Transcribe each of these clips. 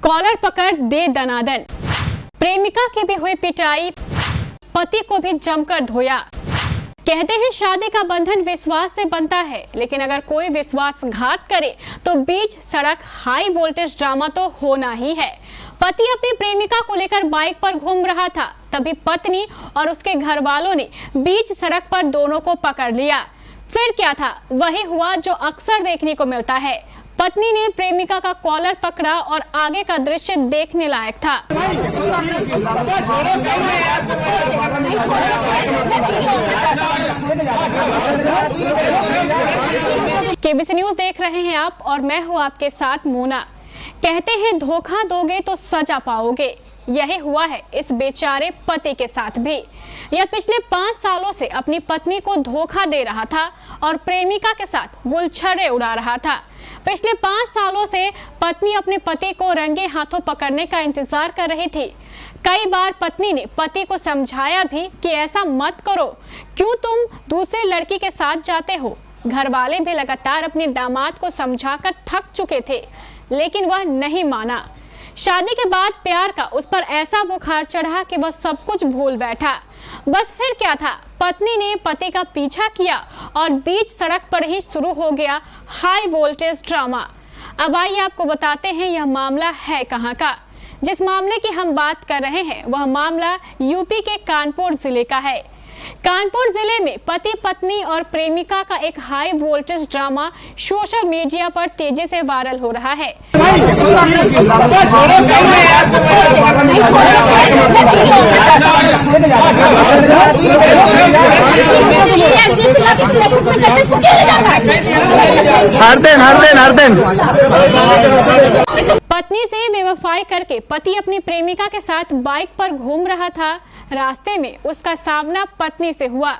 Collar पकड़ दे दनादन, प्रेमिका की भी हुई पिटाई, पति को भी जमकर धोया। कहते हैं शादी का बंधन विश्वास से बनता है, लेकिन अगर कोई विश्वासघात करे तो बीच सड़क हाई वोल्टेज ड्रामा तो होना ही है। पति अपनी प्रेमिका को लेकर बाइक पर घूम रहा था, तभी पत्नी और उसके घर वालों ने बीच सड़क पर दोनों को पकड़ लिया। फिर क्या था, वही हुआ जो अक्सर देखने को मिलता है। पत्नी ने प्रेमिका का कॉलर पकड़ा और आगे का दृश्य देखने लायक था। केबीसी न्यूज देख रहे हैं आप और मैं हूं आपके साथ मोना। कहते हैं धोखा दोगे तो सजा पाओगे, यही हुआ है इस बेचारे पति के साथ भी। यह पिछले 5 सालों से अपनी पत्नी को धोखा दे रहा था और प्रेमिका के साथ गुलछर्रे उड़ा रहा था। पिछले 5 सालों से पत्नी अपने पति को रंगे हाथों पकड़ने का इंतजार कर रही थी। कई बार पत्नी ने पति को समझाया भी कि ऐसा मत करो, क्यों तुम दूसरे लड़की के साथ जाते हो। घर वाले भी लगातार अपने दामाद को समझाकर थक चुके थे, लेकिन वह नहीं माना। शादी के बाद प्यार का उस पर ऐसा बुखार चढ़ा कि वह सब कुछ भूल बैठा। बस फिर क्या था, पत्नी ने पति का पीछा किया और बीच सड़क पर ही शुरू हो गया हाई वोल्टेज ड्रामा। अब आइए आपको बताते हैं यह मामला है कहां का। जिस मामले की हम बात कर रहे हैं वह मामला यूपी के कानपुर जिले का है। कानपुर जिले में पति पत्नी और प्रेमिका का एक high voltage drama social media पर तेजी से वायरल हो रहा है। हर दिन पत्नी से बेवफाई करके पति अपनी प्रेमिका के साथ बाइक पर घूम रहा था। रास्ते में उसका सामना पत्नी से हुआ।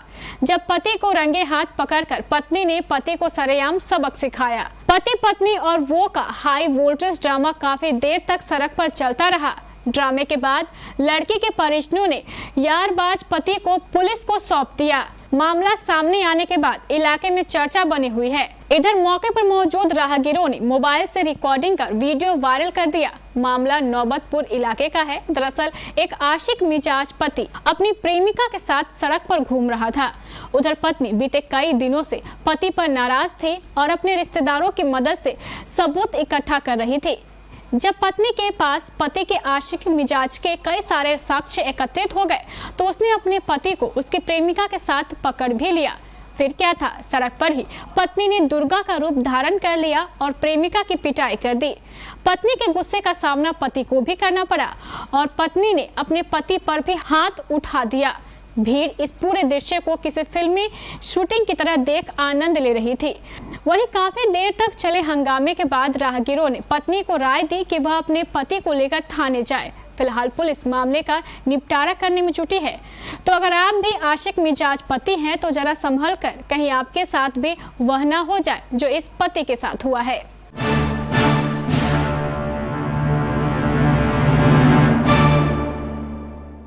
जब पति को रंगे हाथ पकड़कर पत्नी ने पति को सरेआम सबक सिखाया। पति पत्नी और वो का हाई वोल्टेज ड्रामा काफी देर तक सड़क पर चलता रहा। ड्रामे के बाद लड़की के परिजनों ने यारबाज पति को पुलिस को सौंप दिया। मामला सामने आने के बाद इलाके में चर्चा बनी हुई है। इधर मौके पर मौजूद राहगीरों ने मोबाइल से रिकॉर्डिंग कर वीडियो वायरल कर दिया। मामला नौबतपुर इलाके का है। दरअसल एक आशिक मिजाज पति अपनी प्रेमिका के साथ सड़क पर घूम रहा था। उधर पत्नी बीते कई दिनों से पति पर नाराज थी और अपने रिश्तेदारों की मदद से सबूत इकट्ठा कर रही थी। जब पत्नी के पास पति के आशिक मिजाज के कई सारे साक्ष्य एकत्रित हो गए तो उसने अपने पति को उसकी प्रेमिका के साथ पकड़ भी लिया। फिर क्या था, सड़क पर ही पत्नी ने दुर्गा का रूप धारण कर लिया और प्रेमिका की पिटाई कर दी। पत्नी के गुस्से का सामना पति को भी करना पड़ा और पत्नी ने अपने पति पर भी हाथ उठा दिया। भीड़ इस पूरे दृश्य को किसी फिल्मी शूटिंग की तरह देख आनंद ले रही थी। वहीं काफी देर तक चले हंगामे के बाद राहगीरों ने पत्नी को राय दी कि वह अपने पति को लेकर थाने जाए। फिलहाल पुलिस मामले का निपटारा करने में जुटी है। तो अगर आप भी आशिक मिजाज पति हैं तो जरा संभल कर, कहीं आपके साथ भी वह ना हो जाए जो इस पति के साथ हुआ है।